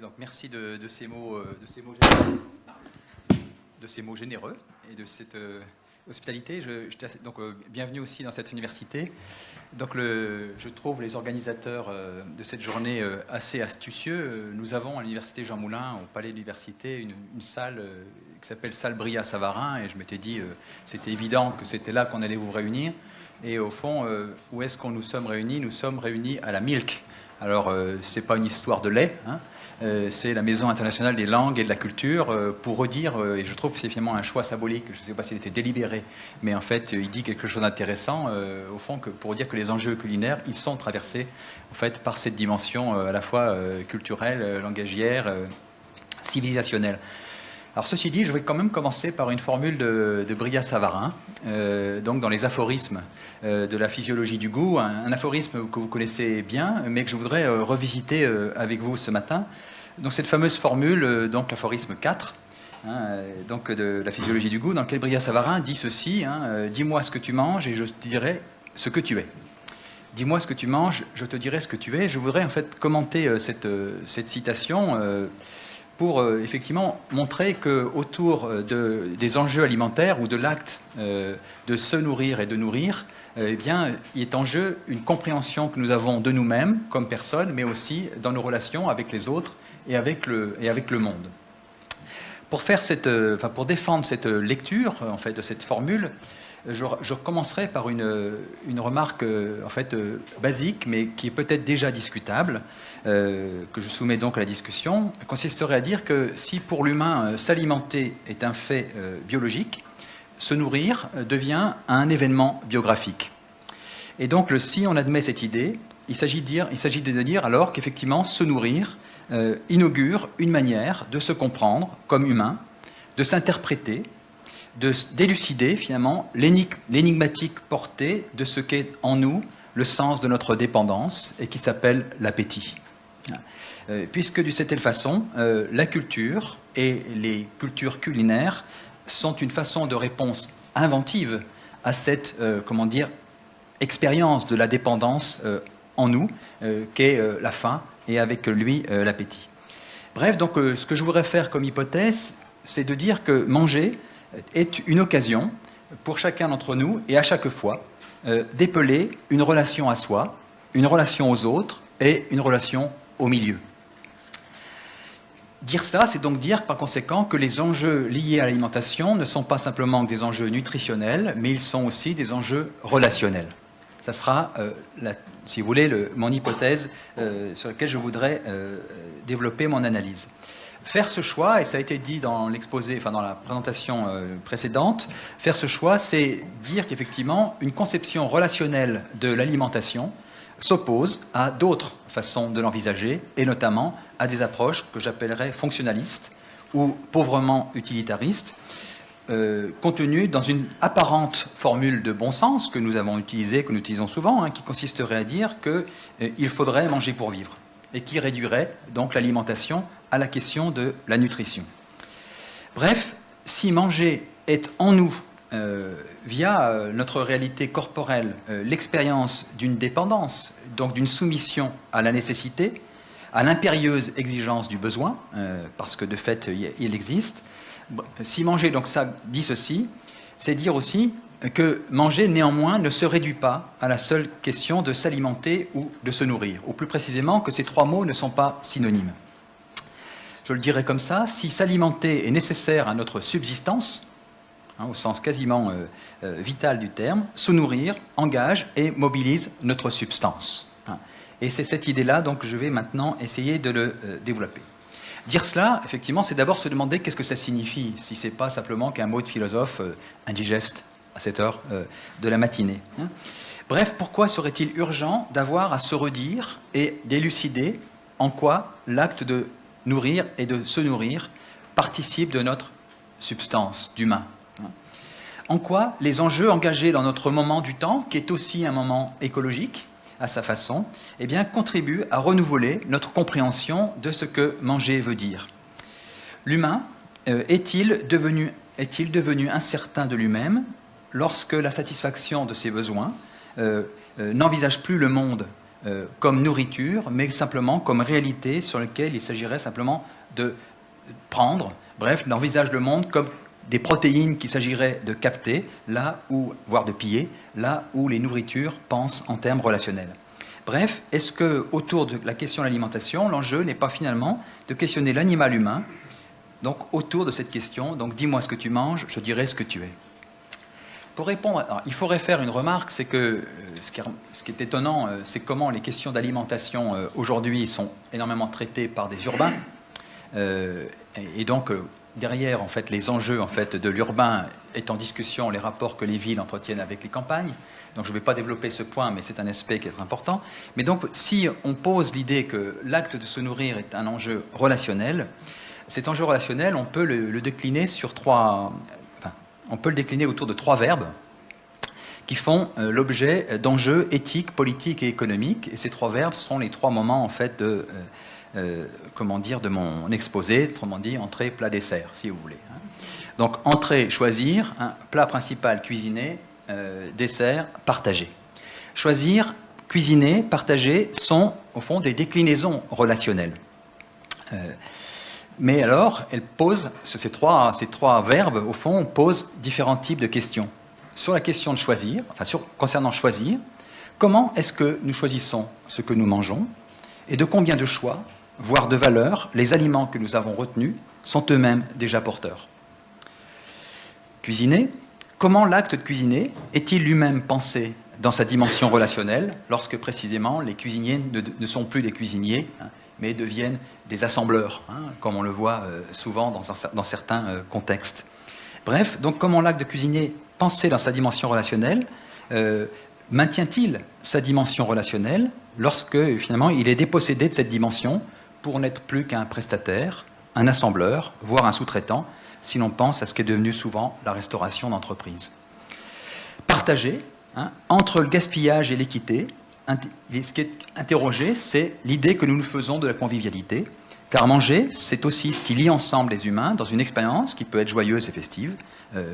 Donc merci de ces mots généreux et de cette hospitalité. Donc, bienvenue aussi dans cette université. Donc, je trouve les organisateurs de cette journée assez astucieux. Nous avons à l'université Jean Moulin, au Palais de l'Université, une salle qui s'appelle Salle Brillat-Savarin. Et je m'étais dit, c'était évident que c'était là qu'on allait vous réunir. Et au fond, où est-ce qu'on nous sommes réunis? Nous sommes réunis à la Milk. Alors, ce n'est pas une histoire de lait, hein. C'est la Maison internationale des langues et de la culture, pour redire, et je trouve que c'est finalement un choix symbolique, je ne sais pas s'il était délibéré, mais en fait, il dit quelque chose d'intéressant, au fond, pour dire que les enjeux culinaires, ils sont traversés, en fait, par cette dimension à la fois culturelle, langagière, civilisationnelle. Alors, ceci dit, je vais quand même commencer par une formule de Brillat-Savarin, donc dans les aphorismes de la physiologie du goût, un aphorisme que vous connaissez bien, mais que je voudrais revisiter avec vous ce matin. Donc, cette fameuse formule, donc l'aphorisme 4, donc de la physiologie du goût, dans lequel Brillat-Savarin dit ceci, dis-moi ce que tu manges et je te dirai ce que tu es. Dis-moi ce que tu manges, je te dirai ce que tu es. Je voudrais en fait commenter cette citation pour effectivement montrer qu'autour des enjeux alimentaires ou de l'acte de se nourrir et de nourrir, eh bien, il est en jeu une compréhension que nous avons de nous-mêmes comme personnes, mais aussi dans nos relations avec les autres et avec le monde. Pour défendre cette lecture en fait, de cette formule, je commencerai par une remarque en fait, basique, mais qui est peut-être déjà discutable, que je soumets donc à la discussion, consisterait à dire que si pour l'humain s'alimenter est un fait biologique, se nourrir devient un événement biographique. Et donc si on admet cette idée, il s'agit de dire alors qu'effectivement se nourrir inaugure une manière de se comprendre comme humain, de s'interpréter, de d'élucider finalement l'énigmatique portée de ce qu'est en nous le sens de notre dépendance et qui s'appelle l'appétit. Puisque d'une certaine façon, la culture et les cultures culinaires sont une façon de réponse inventive à cette, expérience de la dépendance en nous, qu'est la faim et avec lui l'appétit. Bref, donc ce que je voudrais faire comme hypothèse, c'est de dire que manger est une occasion pour chacun d'entre nous et à chaque fois d'épeler une relation à soi, une relation aux autres et une relation au milieu. Dire cela, c'est donc dire par conséquent que les enjeux liés à l'alimentation ne sont pas simplement des enjeux nutritionnels, mais ils sont aussi des enjeux relationnels. Ça sera, si vous voulez, mon hypothèse sur laquelle je voudrais développer mon analyse. Faire ce choix, et ça a été dit dans l'exposé, enfin dans la présentation précédente, faire ce choix, c'est dire qu'effectivement, une conception relationnelle de l'alimentation s'oppose à d'autres façons de l'envisager, et notamment à des approches que j'appellerais fonctionnalistes ou pauvrement utilitaristes, contenues dans une apparente formule de bon sens que nous avons utilisée, que nous utilisons souvent, qui consisterait à dire qu'il faudrait manger pour vivre, et qui réduirait donc l'alimentation à la question de la nutrition. Bref, si manger est en nous, via notre réalité corporelle, l'expérience d'une dépendance, donc d'une soumission à la nécessité, à l'impérieuse exigence du besoin, parce que de fait il existe, si manger, donc ça dit ceci, c'est dire aussi que manger néanmoins ne se réduit pas à la seule question de s'alimenter ou de se nourrir, ou plus précisément que ces trois mots ne sont pas synonymes. Je le dirais comme ça, si s'alimenter est nécessaire à notre subsistance, au sens quasiment vital du terme, se nourrir engage et mobilise notre substance. Et c'est cette idée-là donc, que je vais maintenant essayer de le développer. Dire cela, effectivement, c'est d'abord se demander qu'est-ce que ça signifie, si ce n'est pas simplement qu'un mot de philosophe indigeste à cette heure de la matinée. Bref, pourquoi serait-il urgent d'avoir à se redire et d'élucider en quoi l'acte de nourrir et de se nourrir participe de notre substance d'humain? En quoi les enjeux engagés dans notre moment du temps, qui est aussi un moment écologique à sa façon, eh bien, contribuent à renouveler notre compréhension de ce que manger veut dire. L'humain est-il devenu incertain de lui-même lorsque la satisfaction de ses besoins n'envisage plus le monde comme nourriture, mais simplement comme réalité sur laquelle il s'agirait simplement de prendre. Bref, il envisage le monde comme des protéines qu'il s'agirait de capter, là où, voire de piller, là où les nourritures pensent en termes relationnels. Bref, est-ce que autour de la question de l'alimentation, l'enjeu n'est pas finalement de questionner l'animal humain, donc autour de cette question, donc dis-moi ce que tu manges, je dirai ce que tu es. Pour répondre, alors, il faudrait faire une remarque, c'est que ce qui est étonnant, c'est comment les questions d'alimentation aujourd'hui sont énormément traitées par des urbains, et donc derrière en fait les enjeux en fait de l'urbain est en discussion les rapports que les villes entretiennent avec les campagnes. Donc je ne vais pas développer ce point, mais c'est un aspect qui est important. Mais donc si on pose l'idée que l'acte de se nourrir est un enjeu relationnel, cet enjeu relationnel, on peut le décliner sur on peut le décliner autour de 3 verbes qui font l'objet d'enjeux éthiques, politiques et économiques. Et ces 3 verbes seront les 3 moments en fait de de mon exposé, autrement dit entrée, plat, dessert, si vous voulez. Donc entrée, choisir, plat principal, cuisiner, dessert, partager. Choisir, cuisiner, partager sont au fond des déclinaisons relationnelles. Mais alors, elles posent, ces trois verbes, au fond, posent différents types de questions. Sur la question de choisir, concernant choisir, comment est-ce que nous choisissons ce que nous mangeons et de combien de choix, voire de valeurs, les aliments que nous avons retenus sont eux-mêmes déjà porteurs. Cuisiner, comment l'acte de cuisiner est-il lui-même pensé dans sa dimension relationnelle, lorsque précisément les cuisiniers ne sont plus des cuisiniers, mais deviennent des assembleurs, comme on le voit souvent dans certains contextes. Bref, donc comment l'acte de cuisiner, pensé dans sa dimension relationnelle, maintient-il sa dimension relationnelle lorsque finalement il est dépossédé de cette dimension pour n'être plus qu'un prestataire, un assembleur, voire un sous-traitant, si l'on pense à ce qui est devenu souvent la restauration d'entreprise. Partager, entre le gaspillage et l'équité, ce qui est interrogé, c'est l'idée que nous nous faisons de la convivialité, car manger, c'est aussi ce qui lie ensemble les humains dans une expérience qui peut être joyeuse et festive,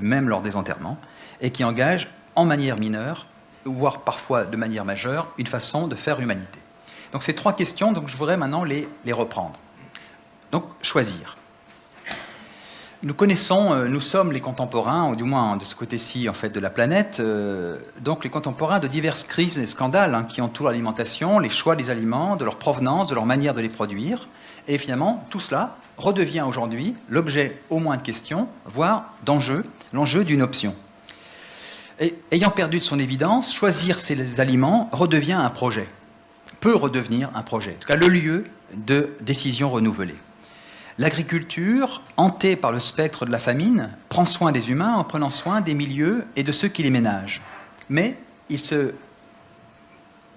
même lors des enterrements, et qui engage en manière mineure, voire parfois de manière majeure, une façon de faire humanité. Donc ces 3 questions, donc, je voudrais maintenant les reprendre. Donc, choisir. Nous sommes les contemporains, ou du moins de ce côté-ci en fait, de la planète, donc les contemporains de diverses crises et scandales qui entourent l'alimentation, les choix des aliments, de leur provenance, de leur manière de les produire. Et finalement, tout cela redevient aujourd'hui l'objet au moins de questions, voire d'enjeux, l'enjeu d'une option. Et, ayant perdu de son évidence, choisir ces aliments redevient un projet, peut redevenir un projet, en tout cas le lieu de décisions renouvelées. L'agriculture, hantée par le spectre de la famine, prend soin des humains en prenant soin des milieux et de ceux qui les ménagent. Mais il se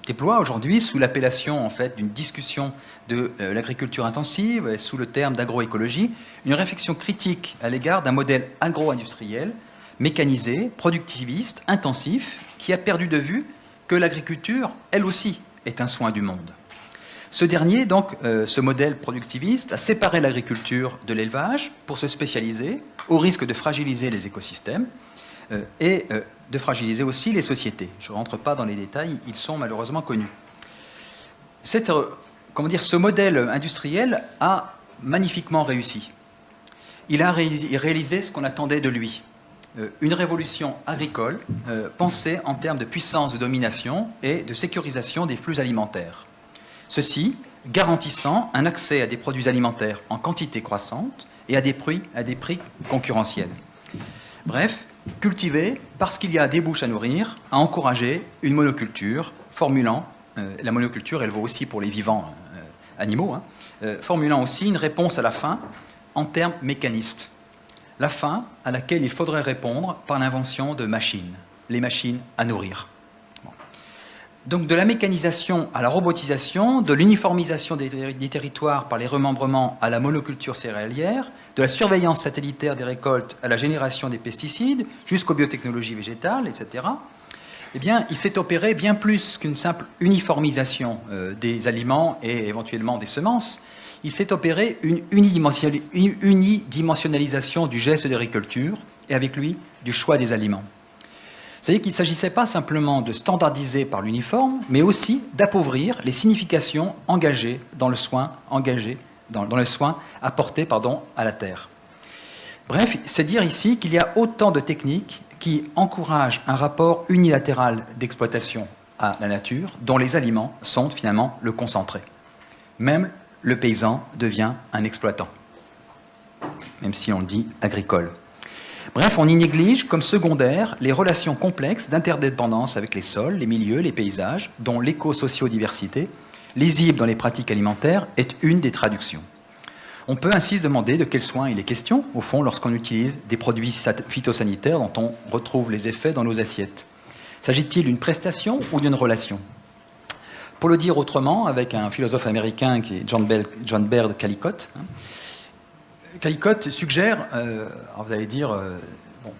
déploie aujourd'hui sous l'appellation en fait, d'une discussion de l'agriculture intensive, sous le terme d'agroécologie, une réflexion critique à l'égard d'un modèle agro-industriel, mécanisé, productiviste, intensif, qui a perdu de vue que l'agriculture, elle aussi, est un soin du monde. Ce dernier, donc, ce modèle productiviste, a séparé l'agriculture de l'élevage pour se spécialiser, au risque de fragiliser les écosystèmes et de fragiliser aussi les sociétés. Je ne rentre pas dans les détails, ils sont malheureusement connus. Ce modèle industriel a magnifiquement réussi. Il a réalisé ce qu'on attendait de lui. Une révolution agricole pensée en termes de puissance de domination et de sécurisation des flux alimentaires. Ceci garantissant un accès à des produits alimentaires en quantité croissante et à des prix concurrentiels. Bref, cultiver parce qu'il y a des bouches à nourrir, à encourager une monoculture, formulant, la monoculture elle vaut aussi pour les vivants animaux, formulant aussi une réponse à la faim en termes mécanistes. La faim à laquelle il faudrait répondre par l'invention de machines, les machines à nourrir. Donc de la mécanisation à la robotisation, de l'uniformisation des territoires par les remembrements à la monoculture céréalière, de la surveillance satellitaire des récoltes à la génération des pesticides, jusqu'aux biotechnologies végétales, etc., eh bien, il s'est opéré bien plus qu'une simple uniformisation des aliments et éventuellement des semences. Il s'est opéré une unidimensionnalisation du geste d'agriculture et avec lui du choix des aliments. C'est-à-dire qu'il ne s'agissait pas simplement de standardiser par l'uniforme, mais aussi d'appauvrir les significations engagées dans le soin, dans le soin apporté à la terre. Bref, c'est dire ici qu'il y a autant de techniques qui encouragent un rapport unilatéral d'exploitation à la nature, dont les aliments sont finalement le concentré. Même le paysan devient un exploitant, même si on le dit agricole. Bref, on y néglige comme secondaire les relations complexes d'interdépendance avec les sols, les milieux, les paysages, dont l'éco-sociodiversité, lisible dans les pratiques alimentaires, est une des traductions. On peut ainsi se demander de quels soins il est question, au fond, lorsqu'on utilise des produits phytosanitaires dont on retrouve les effets dans nos assiettes. S'agit-il d'une prestation ou d'une relation? Pour le dire autrement, avec un philosophe américain qui est John Baird Callicott, Callicott suggère, alors vous allez dire, bon,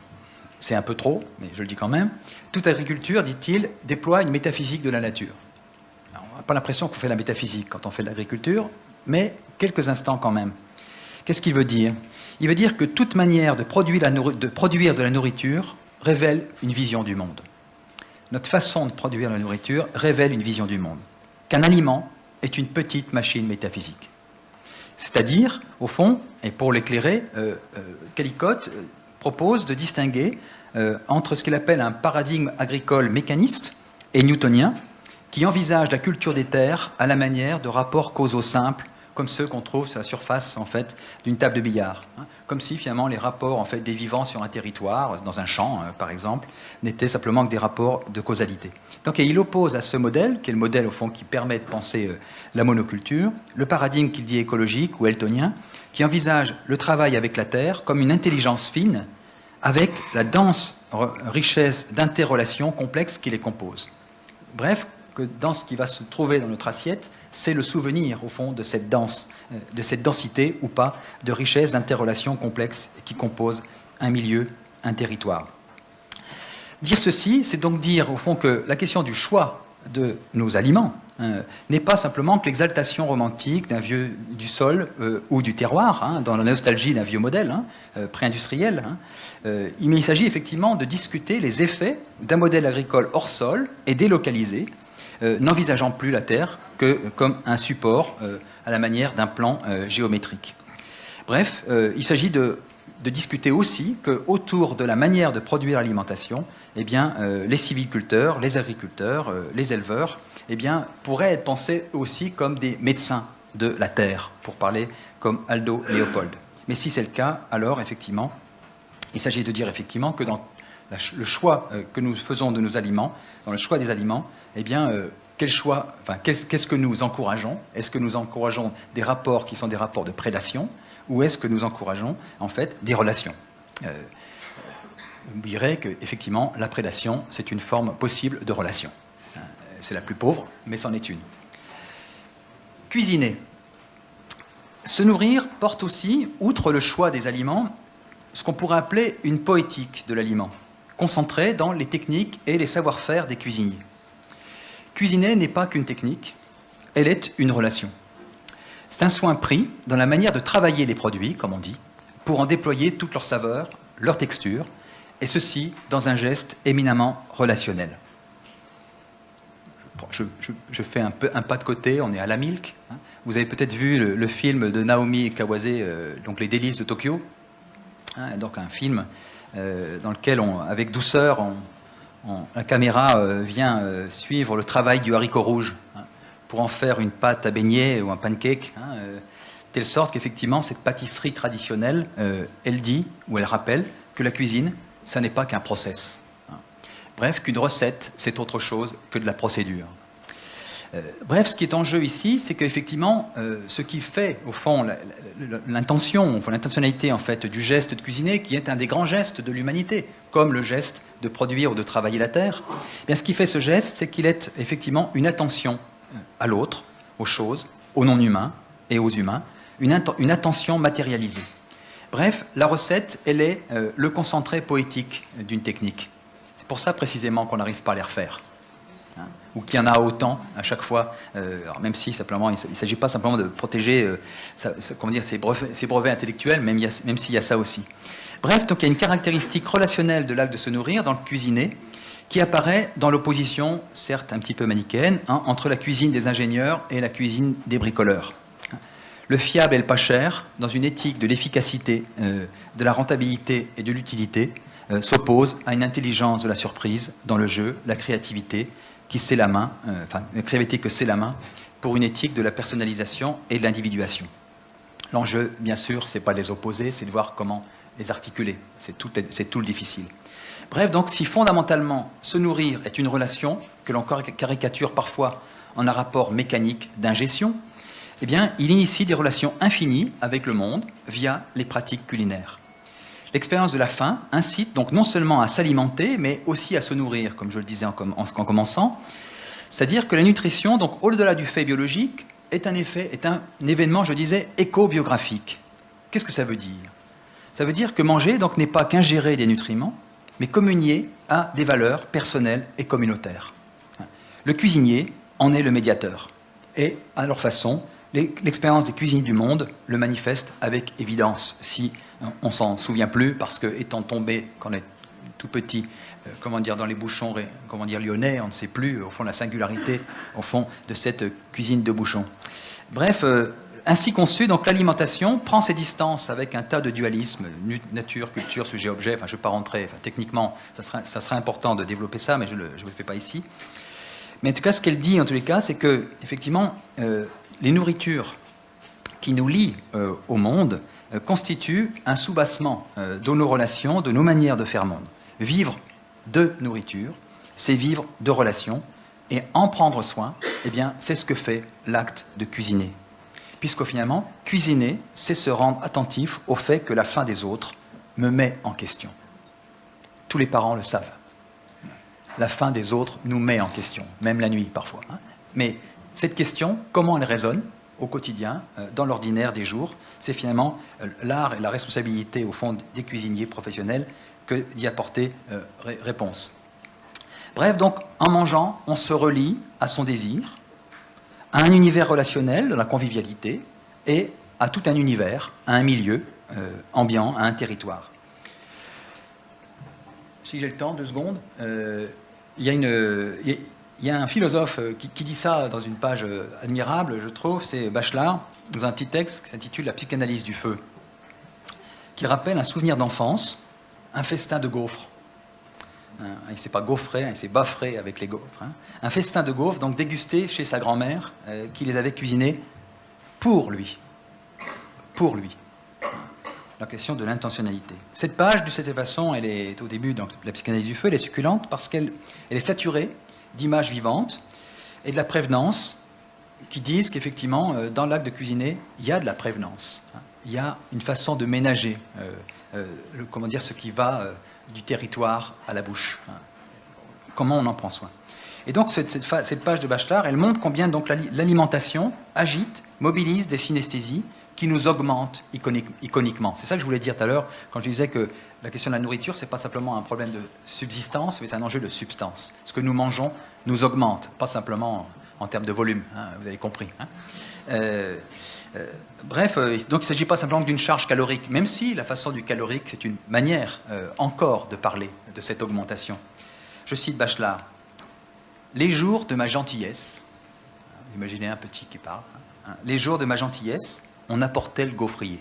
c'est un peu trop, mais je le dis quand même, toute agriculture, dit-il, déploie une métaphysique de la nature. Alors, on n'a pas l'impression qu'on fait la métaphysique quand on fait de l'agriculture, mais quelques instants quand même. Qu'est-ce qu'il veut dire? Il veut dire que toute manière de produire de la nourriture révèle une vision du monde. Notre façon de produire la nourriture révèle une vision du monde. Qu'un aliment est une petite machine métaphysique. C'est-à-dire, au fond, et pour l'éclairer, Callicott propose de distinguer entre ce qu'il appelle un paradigme agricole mécaniste et newtonien, qui envisage la culture des terres à la manière de rapports causaux simples, comme ceux qu'on trouve sur la surface en fait, d'une table de billard. Comme si finalement les rapports en fait, des vivants sur un territoire, dans un champ par exemple, n'étaient simplement que des rapports de causalité. Donc il oppose à ce modèle, qui est le modèle au fond qui permet de penser la monoculture, le paradigme qu'il dit écologique ou eltonien, qui envisage le travail avec la terre comme une intelligence fine, avec la dense richesse d'interrelations complexes qui les composent. Bref, que dans ce qui va se trouver dans notre assiette, c'est le souvenir, au fond, de cette densité ou pas, de richesse d'interrelations complexes qui composent un milieu, un territoire. Dire ceci, c'est donc dire, au fond, que la question du choix de nos aliments n'est pas simplement que l'exaltation romantique du sol ou du terroir, dans la nostalgie d'un vieux modèle pré-industriel, mais il s'agit effectivement de discuter les effets d'un modèle agricole hors sol et délocalisé, n'envisageant plus la terre que comme un support à la manière d'un plan géométrique. Bref, il s'agit de discuter aussi qu'autour de la manière de produire l'alimentation, eh bien, les sylviculteurs, les agriculteurs, les éleveurs, eh bien, pourraient être pensés aussi comme des médecins de la terre, pour parler comme Aldo Leopold. Mais si c'est le cas, alors effectivement, il s'agit de dire effectivement que dans le choix que nous faisons de nos aliments, dans le choix des aliments, eh bien, qu'est-ce que nous encourageons? Est-ce que nous encourageons des rapports qui sont des rapports de prédation, ou est-ce que nous encourageons, en fait, des relations? Vous direz qu'effectivement, la prédation, c'est une forme possible de relation. C'est la plus pauvre, mais c'en est une. Cuisiner. Se nourrir porte aussi, outre le choix des aliments, ce qu'on pourrait appeler une poétique de l'aliment, concentrée dans les techniques et les savoir-faire des cuisiniers. Cuisiner n'est pas qu'une technique, elle est une relation. C'est un soin pris dans la manière de travailler les produits, comme on dit, pour en déployer toutes leurs saveurs, leurs textures, et ceci dans un geste éminemment relationnel. Je fais un pas de côté, on est à la Milk. Vous avez peut-être vu le film de Naomi Kawase, donc Les délices de Tokyo, donc un film dans lequel, avec douceur, la caméra vient suivre le travail du haricot rouge pour en faire une pâte à beignet ou un pancake, telle sorte qu'effectivement cette pâtisserie traditionnelle, elle dit ou elle rappelle que la cuisine, ça n'est pas qu'un process. Bref, qu'une recette, c'est autre chose que de la procédure. Bref, ce qui est en jeu ici, c'est qu'effectivement, ce qui fait, au fond, l'intentionnalité en fait, du geste de cuisiner, qui est un des grands gestes de l'humanité, comme le geste de produire ou de travailler la terre, eh bien, ce qui fait ce geste, c'est qu'il est effectivement une attention à l'autre, aux choses, aux non-humains et aux humains, une attention matérialisée. Bref, la recette, elle est le concentré poétique d'une technique. C'est pour ça précisément qu'on n'arrive pas à les refaire. Ou qu'il y en a autant à chaque fois, alors même si simplement, il ne s'agit pas simplement de protéger ses brevets intellectuels, même s'il y a ça aussi. Bref, donc il y a une caractéristique relationnelle de l'acte de se nourrir dans le cuisiner qui apparaît dans l'opposition, certes un petit peu manichéenne, entre la cuisine des ingénieurs et la cuisine des bricoleurs. Le fiable et le pas cher, dans une éthique de l'efficacité, de la rentabilité et de l'utilité, s'oppose à une intelligence de la surprise dans le jeu, la créativité qui sait la main, la créativité que c'est la main, pour une éthique de la personnalisation et de l'individuation. L'enjeu, bien sûr, c'est pas de les opposer, c'est de voir comment les articuler. C'est tout le difficile. Bref, donc, si fondamentalement se nourrir est une relation que l'on caricature parfois en un rapport mécanique d'ingestion, eh bien, il initie des relations infinies avec le monde via les pratiques culinaires. L'expérience de la faim incite donc non seulement à s'alimenter, mais aussi à se nourrir, comme je le disais en commençant. C'est-à-dire que la nutrition, donc au-delà du fait biologique, est un événement, je disais, éco-biographique. Qu'est-ce que ça veut dire? Ça veut dire que manger donc n'est pas qu'ingérer des nutriments, mais communier à des valeurs personnelles et communautaires. Le cuisinier en est le médiateur. Et à leur façon, l'expérience des cuisines du monde le manifeste avec évidence. Si on s'en souvient plus, parce que étant tombé quand on est tout petit, dans les bouchons, lyonnais, on ne sait plus, au fond, la singularité, au fond, de cette cuisine de bouchons. Bref, ainsi conçue, donc l'alimentation prend ses distances avec un tas de dualismes, nature, culture, sujet, objet. Enfin, je ne vais pas rentrer, techniquement, ça serait important de développer ça, mais je ne le fais pas ici. Mais en tout cas, ce qu'elle dit, en tous les cas, c'est que, effectivement, les nourritures qui nous lient au monde constituent un soubassement de nos relations, de nos manières de faire monde. Vivre de nourriture, c'est vivre de relations, et en prendre soin, eh bien, c'est ce que fait l'acte de cuisiner. Puisqu'au finalement, cuisiner, c'est se rendre attentif au fait que la faim des autres me met en question. Tous les parents le savent. La faim des autres nous met en question, même la nuit parfois. Mais cette question, comment elle résonne au quotidien, dans l'ordinaire des jours, c'est finalement l'art et la responsabilité, au fond, des cuisiniers professionnels que d'y apporter réponse. Bref, donc, en mangeant, on se relie à son désir, à un univers relationnel, de la convivialité, et à tout un univers, à un milieu ambiant, à un territoire. Si j'ai le temps, 2 secondes, il y a un philosophe qui dit ça dans une page admirable, je trouve, c'est Bachelard, dans un petit texte qui s'intitule « La psychanalyse du feu », qui rappelle un souvenir d'enfance, un festin de gaufres. Il ne s'est pas gaufré, il s'est baffré avec les gaufres. Un festin de gaufres, donc dégusté chez sa grand-mère, qui les avait cuisinées pour lui. Pour lui. La question de l'intentionnalité. Cette page, de cette façon, elle est au début donc, de la psychanalyse du feu, elle est succulente parce qu'elle est saturée d'images vivantes et de la prévenance qui disent qu'effectivement, dans l'acte de cuisiner, il y a de la prévenance. Il y a une façon de ménager ce qui va du territoire à la bouche. Comment on en prend soin. Et donc, cette page de Bachelard, elle montre combien donc, l'alimentation agite, mobilise des synesthésies qui nous augmentent iconiquement. C'est ça que je voulais dire tout à l'heure, quand je disais que la question de la nourriture, ce n'est pas simplement un problème de subsistance, mais c'est un enjeu de substance. Ce que nous mangeons nous augmente, pas simplement en termes de volume, vous avez compris. Donc il ne s'agit pas simplement d'une charge calorique, même si la façon du calorique, c'est une manière encore de parler de cette augmentation. Je cite Bachelard. « Les jours de ma gentillesse, imaginez un petit qui parle, les jours de ma gentillesse, on apportait le gaufrier. »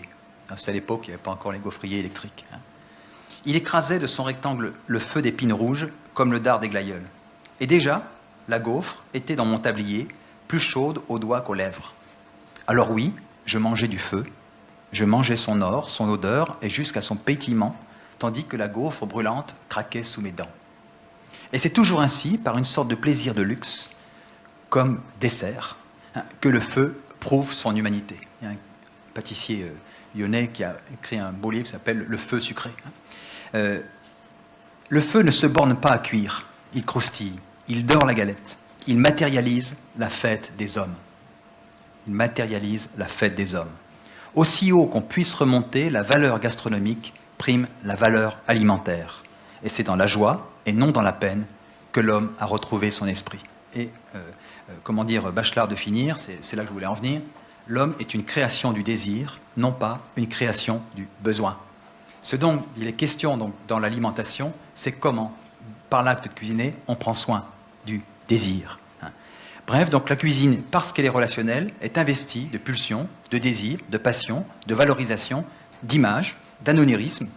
C'est à l'époque, il n'y avait pas encore les gaufriers électriques. Il écrasait de son rectangle le feu d'épines rouges, comme le dard des glaïeuls. Et déjà, la gaufre était dans mon tablier, plus chaude aux doigts qu'aux lèvres. Alors oui, je mangeais du feu, je mangeais son or, son odeur, et jusqu'à son pétillement, tandis que la gaufre brûlante craquait sous mes dents. Et c'est toujours ainsi, par une sorte de plaisir de luxe, comme dessert, que le feu prouve son humanité. Il y a un pâtissier lyonnais qui a écrit un beau livre qui s'appelle « Le feu sucré ». Le feu ne se borne pas à cuire, il croustille, il dore la galette, il matérialise la fête des hommes. Il matérialise la fête des hommes. Aussi haut qu'on puisse remonter, la valeur gastronomique prime la valeur alimentaire. Et c'est dans la joie, et non dans la peine, que l'homme a retrouvé son esprit. Et, Bachelard de finir, c'est là que je voulais en venir, l'homme est une création du désir, non pas une création du besoin. Ce dont il est question donc, dans l'alimentation, c'est comment par l'acte de cuisiner, on prend soin du désir. Bref, donc la cuisine, parce qu'elle est relationnelle, est investie de pulsions, de désirs, de passions, de valorisation, d'images, d'anonérisme,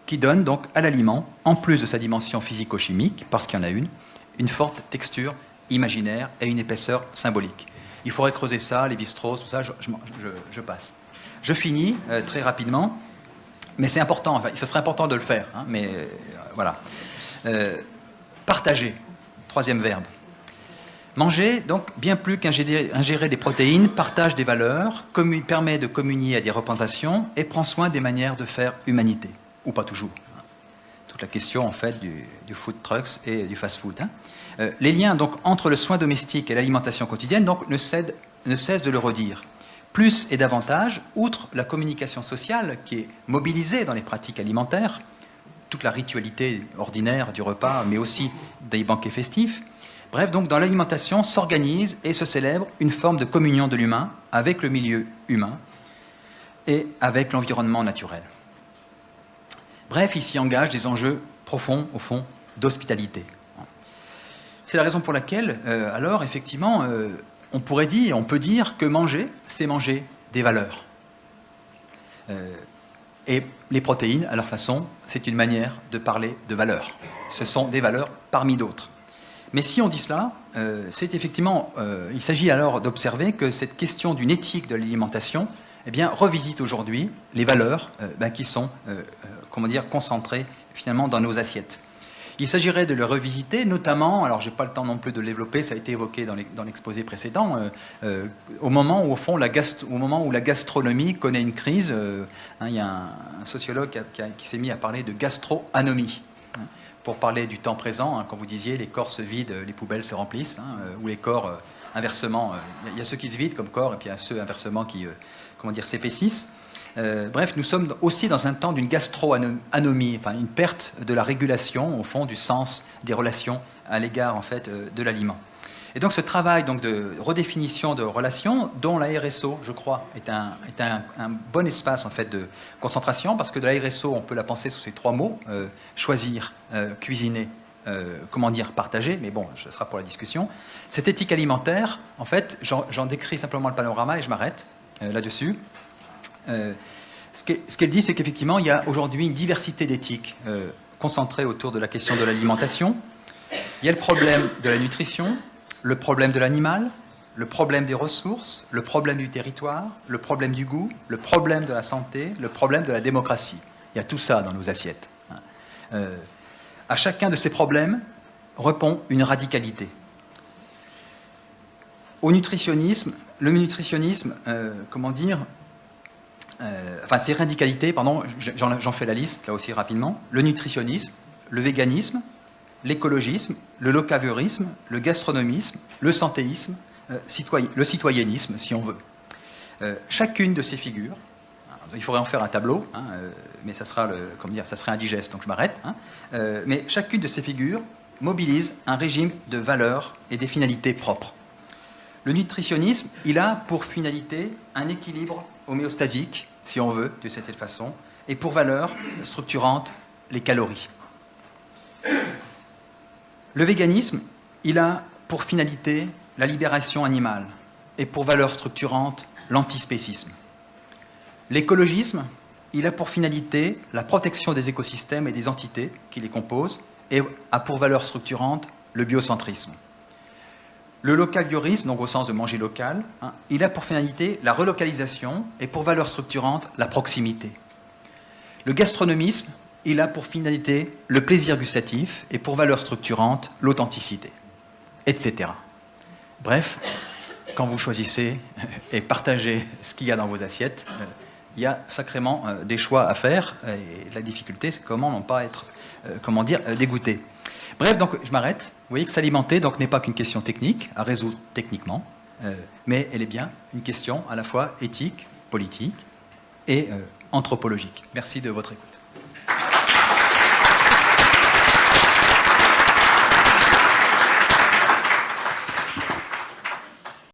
qui donne donc à l'aliment, en plus de sa dimension physico-chimique, parce qu'il y en a une forte texture imaginaire et une épaisseur symbolique. Il faudrait creuser ça, les bistros, tout ça, je passe. Je finis très rapidement, mais c'est important, enfin, ce serait important de le faire, hein, mais voilà. Partager, troisième verbe. Manger, donc, bien plus qu'ingérer des protéines, partage des valeurs, permet de communier à des représentations et prend soin des manières de faire humanité. Ou pas toujours. Toute la question, en fait, du food trucks et du fast-food. Hein. Les liens, donc, entre le soin domestique et l'alimentation quotidienne, donc, ne cessent de le redire. Plus et davantage, outre la communication sociale qui est mobilisée dans les pratiques alimentaires, toute la ritualité ordinaire du repas, mais aussi des banquets festifs. Bref, donc dans l'alimentation s'organise et se célèbre une forme de communion de l'humain avec le milieu humain et avec l'environnement naturel. Bref, il s'y engage des enjeux profonds, au fond, d'hospitalité. C'est la raison pour laquelle, alors, effectivement, on peut dire que manger, c'est manger des valeurs. Et les protéines, à leur façon, c'est une manière de parler de valeurs. Ce sont des valeurs parmi d'autres. Mais si on dit cela, c'est effectivement, il s'agit alors d'observer que cette question d'une éthique de l'alimentation, eh bien, revisite aujourd'hui les valeurs qui sont, concentrées finalement dans nos assiettes. Il s'agirait de le revisiter, notamment, alors je n'ai pas le temps non plus de le développer, ça a été évoqué dans l'exposé précédent, au moment où, au fond, au moment où la gastronomie connaît une crise, il y a un sociologue qui s'est mis à parler de gastroanomie. Pour parler du temps présent, quand vous disiez les corps se vident, les poubelles se remplissent, ou les corps, inversement, il y a ceux qui se vident comme corps, et puis il y a ceux, inversement, qui s'épaississent. Bref, nous sommes aussi dans un temps d'une gastroanomie, enfin une perte de la régulation, au fond, du sens des relations à l'égard, en fait, de l'aliment. Et donc ce travail donc, de redéfinition de relations, dont la RSO, je crois, est un bon espace en fait, de concentration, parce que de la RSO, on peut la penser sous ces trois mots, choisir, cuisiner, partager, mais bon, ce sera pour la discussion. Cette éthique alimentaire, en fait, j'en décris simplement le panorama et je m'arrête là-dessus. Ce qu'elle dit, c'est qu'effectivement, il y a aujourd'hui une diversité d'éthiques concentrées autour de la question de l'alimentation. Il y a le problème de la nutrition, le problème de l'animal, le problème des ressources, le problème du territoire, le problème du goût, le problème de la santé, le problème de la démocratie. Il y a tout ça dans nos assiettes. À chacun de ces problèmes répond une radicalité. Au nutritionnisme, le nutritionnisme, ces radicalités, pardon, j'en fais la liste là aussi rapidement. Le nutritionnisme, le véganisme, l'écologisme, le locaveurisme, le gastronomisme, le santéisme, le citoyennisme, si on veut. Chacune de ces figures, il faudrait en faire un tableau, mais ça sera ça serait indigeste, donc je m'arrête. Mais chacune de ces figures mobilise un régime de valeurs et des finalités propres. Le nutritionnisme, il a pour finalité un équilibre homéostasique, si on veut, de cette façon, et pour valeur structurante, les calories. Le véganisme, il a pour finalité la libération animale et pour valeur structurante l'antispécisme. L'écologisme, il a pour finalité la protection des écosystèmes et des entités qui les composent et a pour valeur structurante le biocentrisme. Le locaviorisme, donc au sens de manger local, il a pour finalité la relocalisation et pour valeur structurante la proximité. Le gastronomisme, il a pour finalité le plaisir gustatif et pour valeur structurante l'authenticité, etc. Bref, quand vous choisissez et partagez ce qu'il y a dans vos assiettes, il y a sacrément des choix à faire et la difficulté, c'est comment ne pas être, dégoûté. Bref, donc je m'arrête. Vous voyez que s'alimenter n'est pas qu'une question technique à résoudre techniquement, mais elle est bien une question à la fois éthique, politique et anthropologique. Merci de votre écoute.